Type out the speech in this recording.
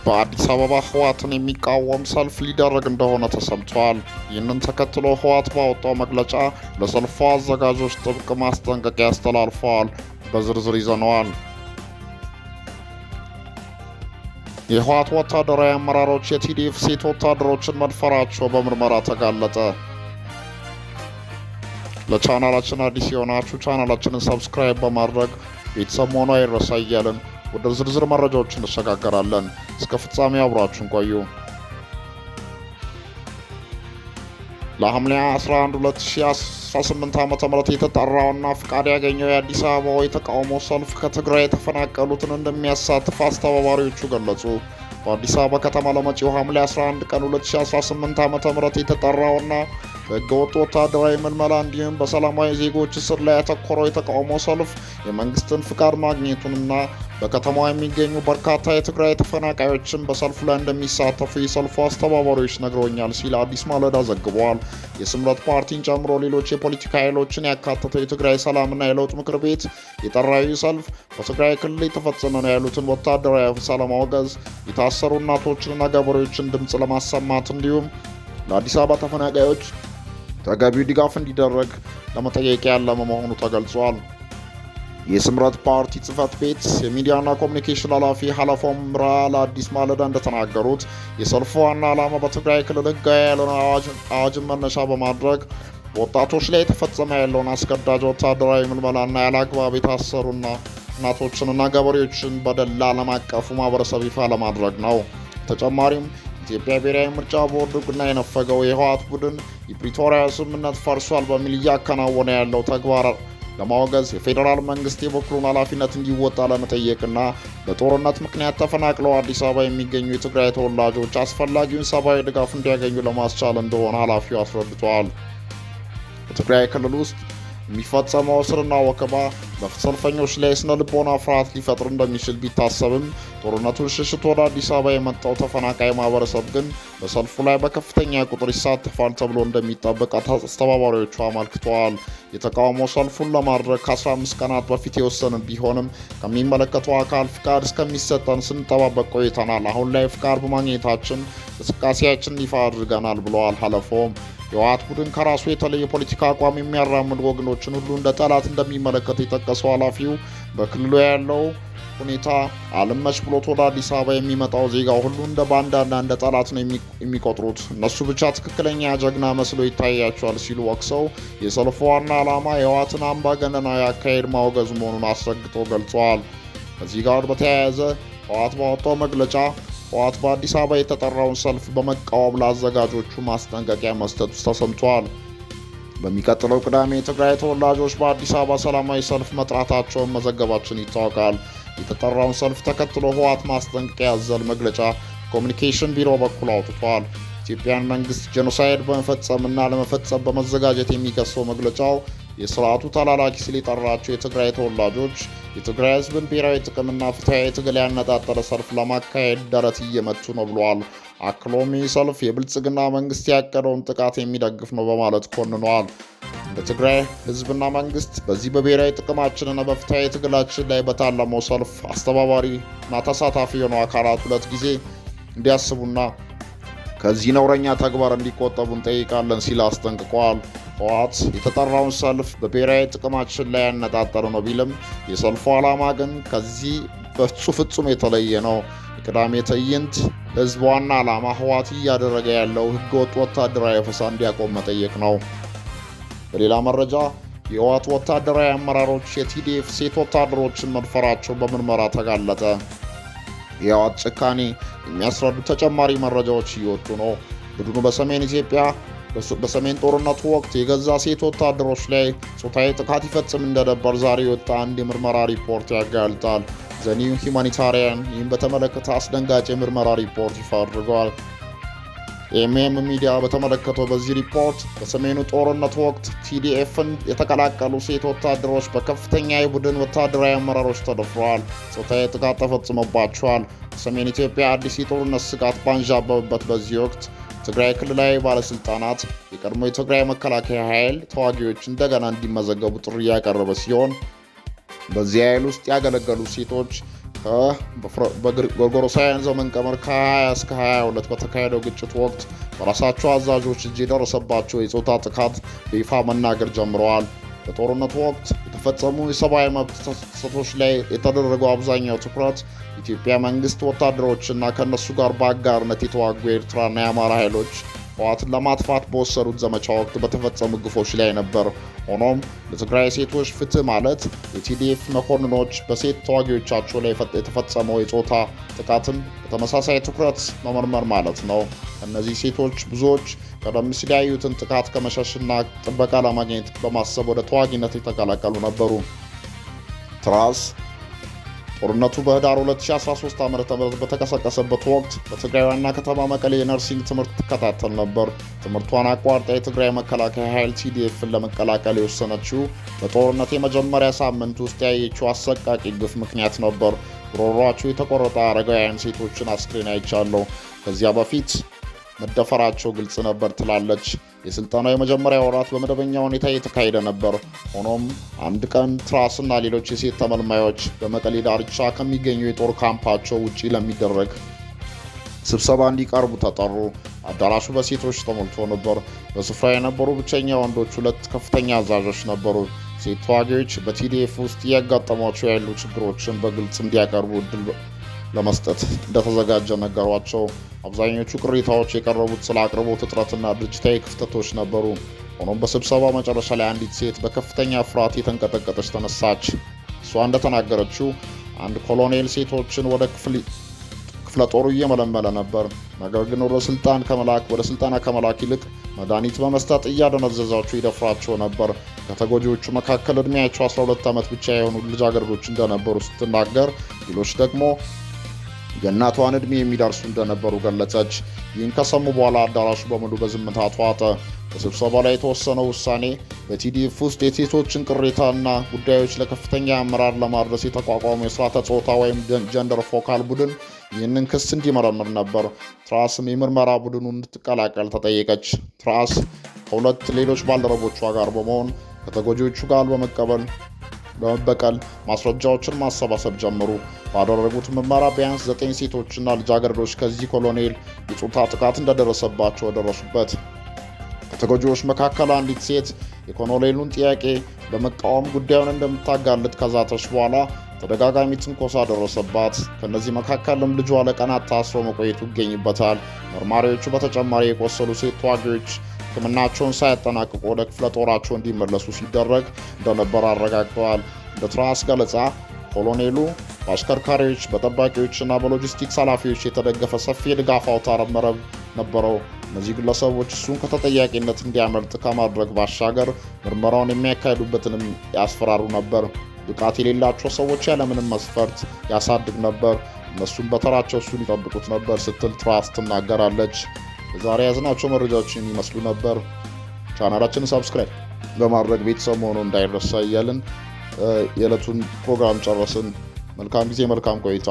በአዲስ አበባ ህወሓትን የሚቃወም ሰልፍ ሊደረግ እንደሆነ ተሰምቷል። ይህንን ተከትሎ ህወሓት ባወጣው መግለጫ ለሰልፉ አዘጋጆች ጥብቅ ማስጠንቀቂያ አስተላልፈዋል። በዝርዝር ይዘነዋል። የህወሓት ወታደራዊ አመራሮች የቲዲኤፍ ሴት ወታደሮችን መድፈራቸው በምርመራ ተጋለጠ። ለቻናላችን አዲስ የሆናችሁ ቻናላችንን ሰብስክራይብ በማድረግ ቤተሰብ መሆኑ አይረሳ እያልን ወደ ዝርዝር መረጃዎች እንሸጋገራለን። እስከ ፍጻሜ አብራችሁን ቆዩ። ለሐምሌ 11 2018 ዓ.ም የተጠራውና ፍቃድ ያገኘው የአዲስ አበባው የተቃውሞ ሰልፍ ከትግራይ የተፈናቀሉትን እንደሚያሳትፍ አስተባባሪዎቹ ገለጹ። በአዲስ አበባ ከተማ ለመጪው ሐምሌ 11 ቀን 2018 ዓ.ም የተጠራውና በህገወጥ ወታደራዊ ምልመላ እንዲሁም በሰላማዊ ዜጎች እስር ላይ ያተኮረው የተቃውሞ ሰልፍ የመንግስትን ፍቃድ ማግኘቱንና በከተማዋ የሚገኙ በርካታ የትግራይ ተፈናቃዮችን በሰልፉ ላይ እንደሚሳተፉ የሰልፉ አስተባባሪዎች ነግረውኛል ሲል አዲስ ማለዳ ዘግቧል። የስምረት ፓርቲን ጨምሮ ሌሎች የፖለቲካ ኃይሎችን ያካተተው የትግራይ ሰላምና የለውጥ ምክር ቤት የጠራው ሰልፍ በትግራይ ክልል የተፈጸመ ነው ያሉትን ወታደራዊ አፈሳ ለማውገዝ፣ የታሰሩ እናቶችንና ገበሬዎችን ድምፅ ለማሰማት እንዲሁም ለአዲስ አበባ ተፈናቃዮች ተገቢው ድጋፍ እንዲደረግ ለመጠየቅ ያለመ መሆኑ ተገልጿል። የስምረት ፓርቲ ጽህፈት ቤት የሚዲያና ኮሚኒኬሽን ኃላፊ ሀለፎም ምራ ለአዲስ ማለዳ እንደተናገሩት የሰልፉ ዋና ዓላማ በትግራይ ክልል ህጋዊ ያልሆነ አዋጅን መነሻ በማድረግ ወጣቶች ላይ የተፈጸመ ያለውን አስገዳጅ ወታደራዊ ምልመላና ያለአግባብ የታሰሩና እናቶችንና ገበሬዎችን በደል ዓለም አቀፉ ማህበረሰብ ይፋ ለማድረግ ነው። በተጨማሪም ኢትዮጵያ ብሔራዊ ምርጫ ቦርድ እውቅና የነፈገው የህወሓት ቡድን የፕሪቶሪያ ስምምነት ፈርሷል በሚል እያከናወነ ያለው ተግባር ለማወገዝ የፌዴራል መንግስት የበኩሉን ኃላፊነት እንዲወጣ ለመጠየቅና በጦርነት ምክንያት ተፈናቅለው አዲስ አበባ የሚገኙ የትግራይ ተወላጆች አስፈላጊውን ሰብአዊ ድጋፍ እንዲያገኙ ለማስቻል እንደሆነ ኃላፊው አስረድተዋል። በትግራይ ክልል ውስጥ የሚፈጸመው እስርና ወከባ በሰልፈኞች ላይ ስነ ልቦና ፍርሃት ሊፈጥር እንደሚችል ቢታሰብም ጦርነቱን ሽሽቶ ወደ አዲስ አበባ የመጣው ተፈናቃይ ማህበረሰብ ግን በሰልፉ ላይ በከፍተኛ ቁጥር ይሳተፋል ተብሎ እንደሚጠበቅ አስተባባሪዎቹ አመልክተዋል። የተቃውሞ ሰልፉን ለማድረግ ከ15 ቀናት በፊት የወሰንን ቢሆንም ከሚመለከተው አካል ፍቃድ እስከሚሰጠን ስንጠባበቅ ቆይተናል። አሁን ላይ ፍቃድ በማግኘታችን እንቅስቃሴያችንን ይፋ አድርገናል ብለዋል ሀለፎም። የህወሓት ቡድን ከራሱ የተለየ ፖለቲካ አቋም የሚያራምዱ ወገኖችን ሁሉ እንደ ጠላት እንደሚመለከት የጠቀሰው ኃላፊው በክልሉ ያለው ሁኔታ አልመች ብሎት ወደ አዲስ አበባ የሚመጣው ዜጋ ሁሉ እንደ ባንዳና እንደ ጠላት ነው የሚቆጥሩት፣ እነሱ ብቻ ትክክለኛ ጀግና መስሎ ይታያቸዋል ሲሉ ወቅሰው የሰልፉ ዋና ዓላማ የህወሓትን አምባገነናዊ አካሄድ ማውገዝ መሆኑን አስረግጠው ገልጸዋል። ከዚህ ጋር በተያያዘ ህወሓት ባወጣው መግለጫ ህወሓት በአዲስ አበባ የተጠራውን ሰልፍ በመቃወም ለአዘጋጆቹ ማስጠንቀቂያ መስጠቱ ተሰምቷል። በሚቀጥለው ቅዳሜ የትግራይ ተወላጆች በአዲስ አበባ ሰላማዊ ሰልፍ መጥራታቸውን መዘገባችን ይታወቃል። የተጠራውን ሰልፍ ተከትሎ ህወሓት ማስጠንቀቂያ ያዘለ መግለጫ ኮሚኒኬሽን ቢሮ በኩል አውጥቷል። ኢትዮጵያን መንግስት ጄኖሳይድ በመፈጸምና ለመፈጸም በመዘጋጀት የሚከሰው መግለጫው የስርዓቱ ተላላኪ ሲል የጠራቸው የትግራይ ተወላጆች የትግራይ ህዝብን ብሔራዊ ጥቅምና ፍትሐዊ ትግል ያነጣጠረ ሰልፍ ለማካሄድ ደረት እየመቱ ነው ብለዋል። አክሎም ይህ ሰልፍ የብልጽግና መንግስት ያቀደውን ጥቃት የሚደግፍ ነው በማለት ኮንነዋል። በትግራይ ህዝብና መንግስት በዚህ በብሔራዊ ጥቅማችንና በፍትሐዊ ትግላችን ላይ በታለመው ሰልፍ አስተባባሪና ተሳታፊ የሆኑ አካላት ሁለት ጊዜ እንዲያስቡና ከዚህ ነውረኛ ተግባር እንዲቆጠቡ እንጠይቃለን ሲል አስጠንቅቀዋል። ህወሓት የተጠራውን ሰልፍ በብሔራዊ ጥቅማችን ላይ ያነጣጠረ ነው ቢልም የሰልፉ ዓላማ ግን ከዚህ ፍጹም የተለየ ነው። የቅዳሜ ትዕይንት ህዝብ ዋና ዓላማ ህወሓት እያደረገ ያለው ህገወጥ ወታደራዊ አፈሳ እንዲያቆም መጠየቅ ነው። በሌላ መረጃ የህወሓት ወታደራዊ አመራሮች የቲዲኤፍ ሴት ወታደሮችን መድፈራቸው በምርመራ ተጋለጠ። የህወሓት ጭካኔ የሚያስረዱ ተጨማሪ መረጃዎች እየወጡ ነው። ቡድኑ በሰሜን ኢትዮጵያ በሰሜን ጦርነቱ ወቅት የገዛ ሴት ወታደሮች ላይ ጾታዊ ጥቃት ይፈጽም እንደነበር ዛሬ የወጣ አንድ የምርመራ ሪፖርት ያጋልጣል። ዘኒው ሂውማኒታሪያን ይህን በተመለከተ አስደንጋጭ የምርመራ ሪፖርት ይፋ አድርገዋል። ኤምኤም ሚዲያ በተመለከተው በዚህ ሪፖርት በሰሜኑ ጦርነት ወቅት ቲዲኤፍን የተቀላቀሉ ሴት ወታደሮች በከፍተኛ የቡድን ወታደራዊ አመራሮች ተደፍረዋል፣ ጾታዊ ጥቃት ተፈጽሞባቸዋል። በሰሜን ኢትዮጵያ አዲስ የጦርነት ስጋት ባንዣበበበት በዚህ ወቅት ትግራይ ክልላዊ ባለስልጣናት የቀድሞ የትግራይ መከላከያ ኃይል ተዋጊዎች እንደገና እንዲመዘገቡ ጥሪ ያቀረበ ሲሆን በዚህ ኃይል ውስጥ ያገለገሉ ሴቶች በጎርጎሮሳውያን ዘመን ቀመር ከ20 እስከ 22 በተካሄደው ግጭት ወቅት በራሳቸው አዛዦች እጅ የደረሰባቸው የጾታ ጥቃት በይፋ መናገር ጀምረዋል። በጦርነቱ ወቅት የተፈጸሙ የሰብአዊ መብት ጥሰቶች ላይ የተደረገው አብዛኛው ትኩረት የኢትዮጵያ መንግስት ወታደሮችና ከእነሱ ጋር በአጋርነት የተዋጉ የኤርትራና የአማራ ኃይሎች ህወሓትን ለማጥፋት በወሰዱት ዘመቻ ወቅት በተፈጸሙ ግፎች ላይ ነበር። ሆኖም ለትግራይ ሴቶች ፍትህ ማለት የቲዲኤፍ መኮንኖች በሴት ተዋጊዎቻቸው ላይ የተፈጸመው የጾታ ጥቃትን በተመሳሳይ ትኩረት መመርመር ማለት ነው። ከእነዚህ ሴቶች ብዙዎች ቀደም ሲል ያዩትን ጥቃት ከመሸሽና ጥበቃ ለማግኘት በማሰብ ወደ ተዋጊነት የተቀላቀሉ ነበሩ። ትራስ ጦርነቱ በህዳር 2013 ዓ.ም በተቀሰቀሰበት ወቅት በትግራይ ዋና ከተማ መቀሌ የነርሲንግ ትምህርት ትከታተል ነበር። ትምህርቷን አቋርጣ የትግራይ መከላከያ ኃይል ቲዲኤፍን ለመቀላቀል የወሰነችው በጦርነት የመጀመሪያ ሳምንት ውስጥ ያየችው አሰቃቂ ግፍ ምክንያት ነበር። ጉሮሯቸው የተቆረጠ አረጋውያን ሴቶችን አስክሬን አይቻለሁ። ከዚያ በፊት መደፈራቸው ግልጽ ነበር ትላለች። የስልጠናው የመጀመሪያ ወራት በመደበኛ ሁኔታ እየተካሄደ ነበር። ሆኖም አንድ ቀን ትራስና ሌሎች የሴት ተመልማዮች በመቀሌ ዳርቻ ከሚገኘው የጦር ካምፓቸው ውጪ ለሚደረግ ስብሰባ እንዲቀርቡ ተጠሩ። አዳራሹ በሴቶች ተሞልቶ ነበር። በስፍራ የነበሩ ብቸኛ ወንዶች ሁለት ከፍተኛ አዛዦች ነበሩ። ሴት ተዋጊዎች በቲዲኤፍ ውስጥ እያጋጠሟቸው ያሉ ችግሮችን በግልጽ እንዲያቀርቡ እድል ለመስጠት እንደተዘጋጀ ነገሯቸው። አብዛኞቹ ቅሬታዎች የቀረቡት ስለ አቅርቦት እጥረትና ድርጅታዊ ክፍተቶች ነበሩ። ሆኖም በስብሰባው መጨረሻ ላይ አንዲት ሴት በከፍተኛ ፍርሃት የተንቀጠቀጠች ተነሳች። እሷ እንደተናገረችው አንድ ኮሎኔል ሴቶችን ወደ ክፍለ ጦሩ እየመለመለ ነበር። ነገር ግን ወደ ስልጠና ከመላክ ይልቅ መድኃኒት በመስጠት እያደነዘዛቸው ይደፍራቸው ነበር። ከተጎጂዎቹ መካከል ዕድሜያቸው 12 ዓመት ብቻ የሆኑ ልጃገረዶች እንደነበሩ ስትናገር፣ ሌሎች ደግሞ የእናቷን ዕድሜ የሚደርሱ እንደነበሩ ገለጸች። ይህን ከሰሙ በኋላ አዳራሹ በሙሉ በዝምታ ተዋጠ። በስብሰባ ላይ የተወሰነው ውሳኔ በቲዲኤፍ ውስጥ የሴቶችን ቅሬታና ጉዳዮች ለከፍተኛ አመራር ለማድረስ የተቋቋመው የስርዓተ ጾታ ወይም ጀንደር ፎካል ቡድን ይህንን ክስ እንዲመረምር ነበር። ትራስም የምርመራ ቡድኑን እንድትቀላቀል ተጠየቀች። ትራስ ከሁለት ሌሎች ባልደረቦቿ ጋር በመሆን ከተጎጂዎቹ ጋር በመበቀል ማስረጃዎችን ማሰባሰብ ጀመሩ። ባደረጉት ምርመራ ቢያንስ 9 ሴቶችና ልጃገረዶች ከዚህ ኮሎኔል የጾታ ጥቃት እንደደረሰባቸው ደረሱበት። ከተጎጂዎች መካከል አንዲት ሴት የኮሎኔሉን ጥያቄ በመቃወም ጉዳዩን እንደምታጋልጥ ከዛተች በኋላ ተደጋጋሚ ትንኮሳ ደረሰባት። ከነዚህ መካከልም ልጇ ለቀናት ታስሮ መቆየቱ ይገኝበታል። መርማሪዎቹ በተጨማሪ የቆሰሉ ሴት ተዋጊዎች ሕክምናቸውን ሳያጠናቅቁ ወደ ክፍለ ጦራቸው እንዲመለሱ ሲደረግ እንደነበር አረጋግጠዋል። እንደ ትራስ ገለጻ ኮሎኔሉ በአሽከርካሪዎች፣ በጠባቂዎችና በሎጂስቲክስ ኃላፊዎች የተደገፈ ሰፊ የድጋፍ አውታረ መረብ ነበረው። እነዚህ ግለሰቦች እሱን ከተጠያቂነት እንዲያመልጥ ከማድረግ ባሻገር ምርመራውን የሚያካሂዱበትንም ያስፈራሩ ነበር። ብቃት የሌላቸው ሰዎች ያለምንም መስፈርት ያሳድግ ነበር። እነሱም በተራቸው እሱን ይጠብቁት ነበር ስትል ትራስ ትናገራለች። የዛሬ ያዝናቸው መረጃዎችን ይመስሉ ነበር። ቻናላችንን ሰብስክራይብ በማድረግ ቤተሰብ መሆኑ እንዳይረሳ እያልን የዕለቱን ፕሮግራም ጨረስን። መልካም ጊዜ፣ መልካም ቆይታ።